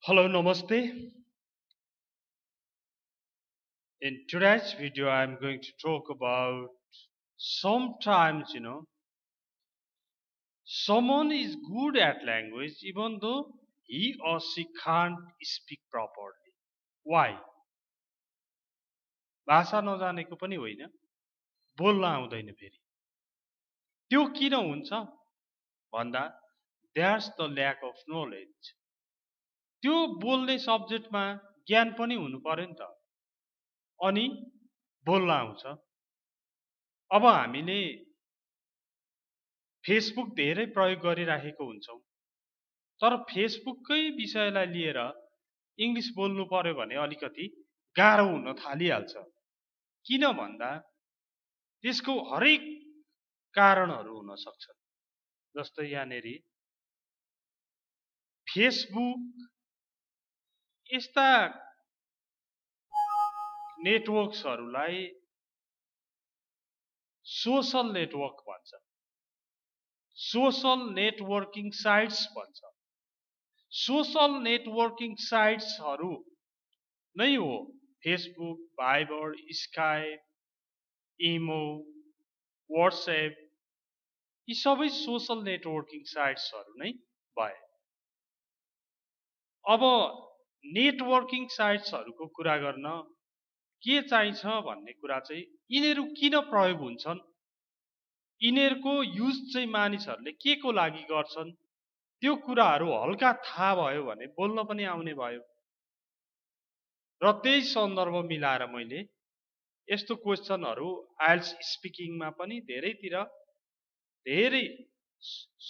Hello, Namaste. In today's video, I'm going to talk about sometimes, someone is good at language even though he or she can't speak properly. Why? भाषा नजानेको पनि होइन, बोल्न आउँदैन फेरि। त्यो किन हुन्छ भन्दा there's the lack of knowledge. त्यो बोल्ने सब्जेक्टमा ज्ञान पनि हुनु पर्यो नि त। अनि बोल्न आउँछ। अब हामीले फेसबुक धेरै प्रयोग गरिराखेको हुन्छौँ, तर फेसबुककै विषयलाई लिएर इङ्ग्लिस बोल्नु पर्यो भने अलिकति गाह्रो हुन थालिहाल्छ। किन भन्दा त्यसको हरेक कारणहरू हुन सक्छन्। जस्तै यहाँनेरि फेसबुक यस्ता नेटवर्क्सहरूलाई सोशल नेटवर्क भन्छ, सोशल नेटवर्किङ साइट्स भन्छ। सोशल नेटवर्किङ साइट्सहरू नै हो फेसबुक, भाइबर, स्काइप, इमो, व्हाट्सएप, यी सबै सोशल नेटवर्किङ साइट्सहरू नै भए। अब नेटवर्किङ साइट्सहरूको कुरा गर्न के चाहिन्छ भन्ने कुरा चाहिँ यिनीहरू किन प्रयोग हुन्छन्, यिनीहरूको युज चाहिँ मानिसहरूले के को लागि गर्छन्, त्यो कुराहरू हल्का थाहा भयो भने बोल्न पनि आउने भयो। र त्यही सन्दर्भ मिलाएर मैले यस्तो क्वेशनहरू आइएल्ट्स स्पिकिङमा पनि धेरै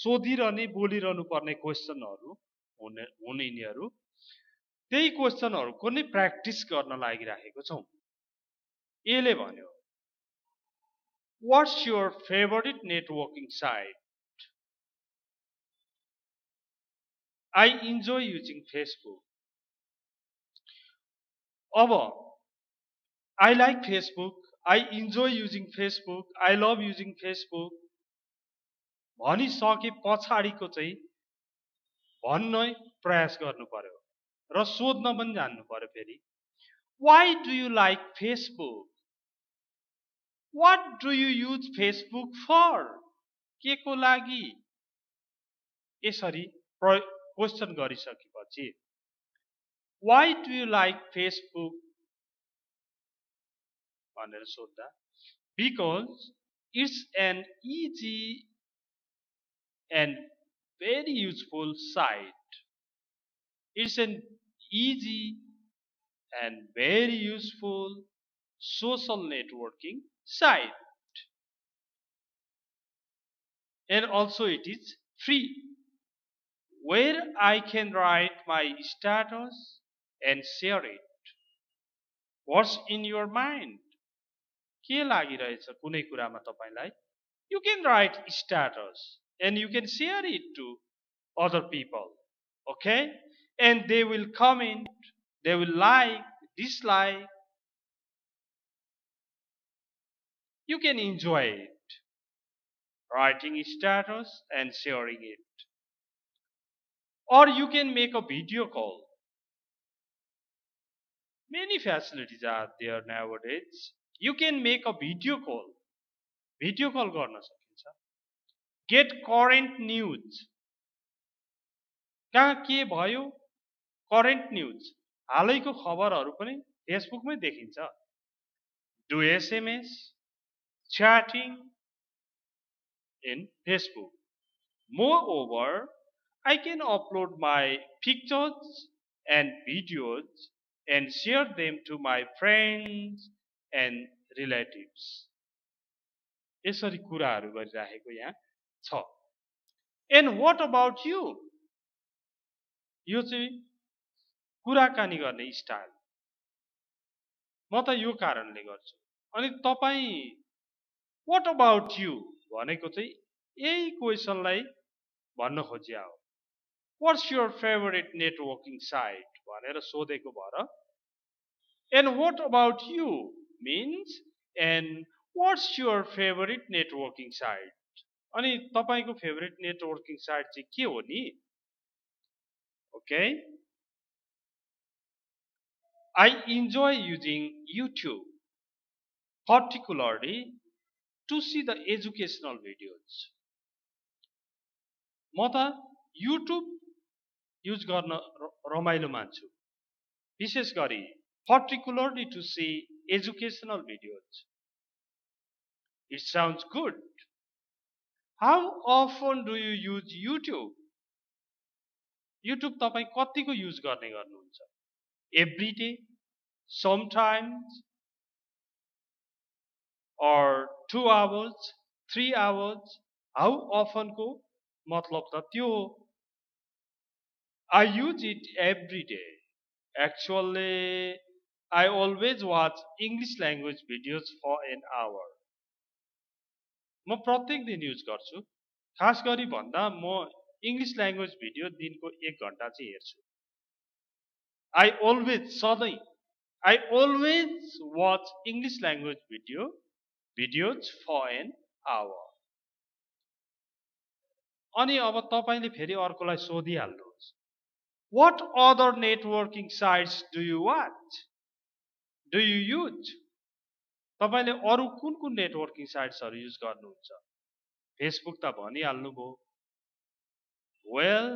सोधिरहने बोलिरहनु पर्ने क्वेशनहरू हुने यिनीहरू त्यही क्वेशनहरूको नै प्र्याक्टिस गर्न लागिराखेको छौँ। यसले भन्यो, what's your favourite networking site? I enjoy using Facebook. अब I like Facebook, I enjoy using Facebook, I love using Facebook भनिसके पछाडिको चाहिँ भन्न प्रयास गर्नु पर्यो र सोध्न पनि जान्नु पर्यो फेरि। Why do you like Facebook? What do you use Facebook for? के को लागि? यसरी क्वेशन गरिसकेपछि Why do you like Facebook? भनेर सोध्दा because it's an easy and very useful site. It's an easy and very useful social networking site. And also it is free, where I can write my status and share it. What's in your mind? के लागिरहेछ कुनै कुरामा तपाईलाई? You can write status and you can share it to other people. Okay? And they will comment, they will like, dislike. You can enjoy it, writing status and sharing it. Or you can make a video call. Many facilities are there nowadays. You can make a video call. Video call गर्न सकिन्छ. Get current news. कहाँ के भयो? Current news. हालैको खबरहरू पनि फेसबुकमै देखिन्छ. Do SMS, chatting in Facebook. Moreover, I can upload my pictures and videos and share them to my friends and relatives. यसरी कुराहरू गरिराखेको यहाँ छ. And what about you? यो चाहिँ कुराकानी गर्ने स्टाइल. म त यो कारणले गर्छु. अनि तपाई what about you भनेको चाहिँ यही क्वेशनलाई भन्न खोजिया हो. What's your favorite networking site भनेर सोधेको भएर and what about you means and what's your favorite networking site? अनि तपाईको फेभरेट नेटवर्किङ साइट चाहिँ के हो नि? Okay? I enjoy using YouTube, particularly to see the educational videos. म त युट्युब युज गर्न रमाइलो मान्छु, विशेष गरी particularly to see educational videos. It sounds good. How often do you use YouTube? YouTube तपाईं कतिको युज गर्नुहुन्छ? Every day, sometimes, or 2 hours, 3 hours? How often को मतलब त त्यो हो. I use it every day. Actually, I always watch English language videos for an hour. म प्रत्येक दिन युज गर्छु. खास गरी भन्दा म इङ्ग्लिस ल्याङ्ग्वेज भिडियो दिनको 1 घण्टा चाहिँ हेर्छु. I always watch English language videos for an hour. अनि अब तपाईले फेरि अर्कोलाई सोधिहाल्नुहोस्. What other networking sites do you watch? Do you use? तपाईले अरु कुन नेटवर्किङ साइट्सहरु युज गर्नुहुन्छ? फेसबुक त भनिहाल्नु भो. Well,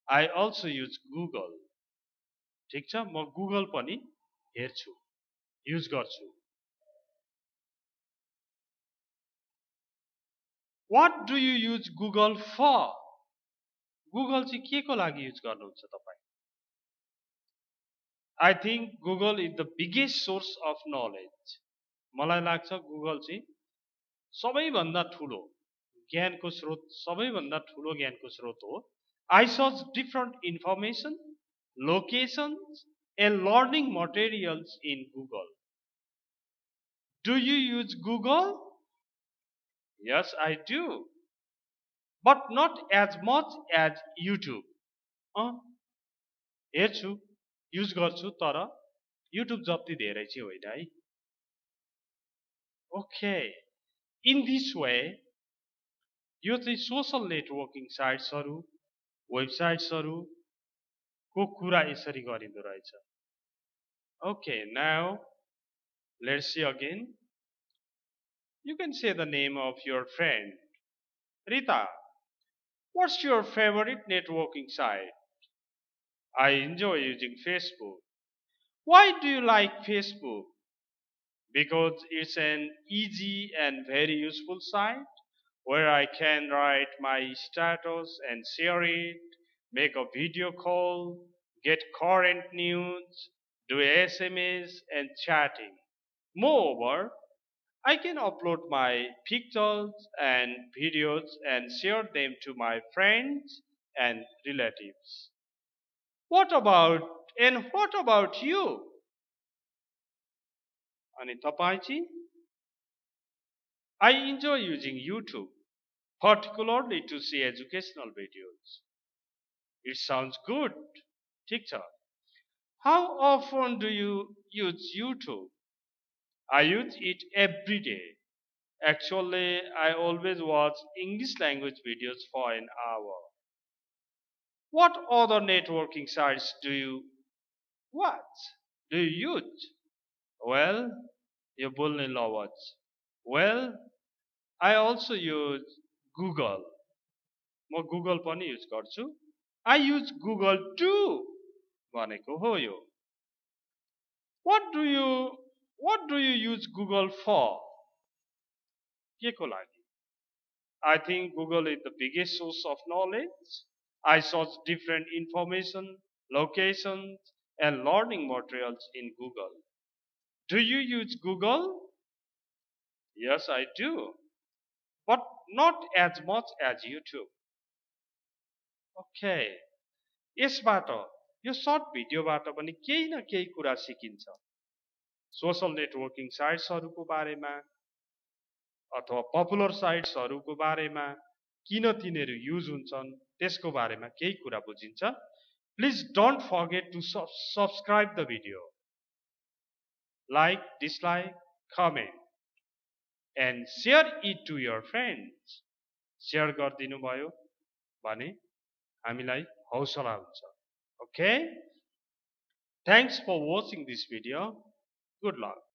I also use Google. ठीक छ, म गुगल पनि हेर्छु, युज गर्छु. What do you use Google for? Google चाहिँ के को लागि युज गर्नुहुन्छ तपाई? I think Google is the biggest source of knowledge. मलाई लाग्छ गुगल चाहिँ सबैभन्दा ठुलो ज्ञानको स्रोत, सबैभन्दा ठुलो ज्ञानको स्रोत हो. I search different information, locations and learning materials in Google. Do you use Google? Yes, I do. But not as much as YouTube. हेर्छु, युज गर्छु, तर YouTube जति धेरै चाहिँ होइन है. Okay. In this way, यो चाहिँ सोशल नेटवर्किङ साइट्सहरु, वेबसाइट्सहरु को कुरा यसरी गरिँदो रहेछ. Okay, now let's see again. You can say the name of your friend. Rita, what's your favorite networking site? I enjoy using Facebook. Why do you like Facebook? Because it's an easy and very useful site where I can write my status and share it, make a video call, get current news, do SMS and chatting. Moreover, I can upload my pictures and videos and share them to my friends and relatives. What about you? अनि तपाई चाहिँ? I enjoy using YouTube, particularly to see educational videos. It sounds good. ठीक छ. How often do you use YouTube? I use it every day. Actually, I always watch English language videos for an hour. What other networking sites do you watch? Do you use? Well, you बोल्ने लवज. Well, I also use Google. म Google पनि use गर्छु. I use Google too. भनेको हो यो. What do you use Google for? के को लागि? I think Google is the biggest source of knowledge. I search different information, locations and learning materials in Google. Do you use Google? Yes, I do. But not as much as YouTube. Okay. यसबाट यो shirt भिडियोबाट पनि केही न केही कुरा सिकिन्छ. Social networking साइट्सहरुको बारेमा अथवा popular साइट्सहरुको बारेमा, किन तिनीहरु युज हुन्छन् त्यसको बारेमा केही कुरा बुझिन्छ. Please don't forget to subscribe the video. Like, dislike, comment and share it to your friends. Share गरिदिनु भयो भने हामीलाई हौसला हुन्छ. Okay? Thanks for watching this video. Good luck.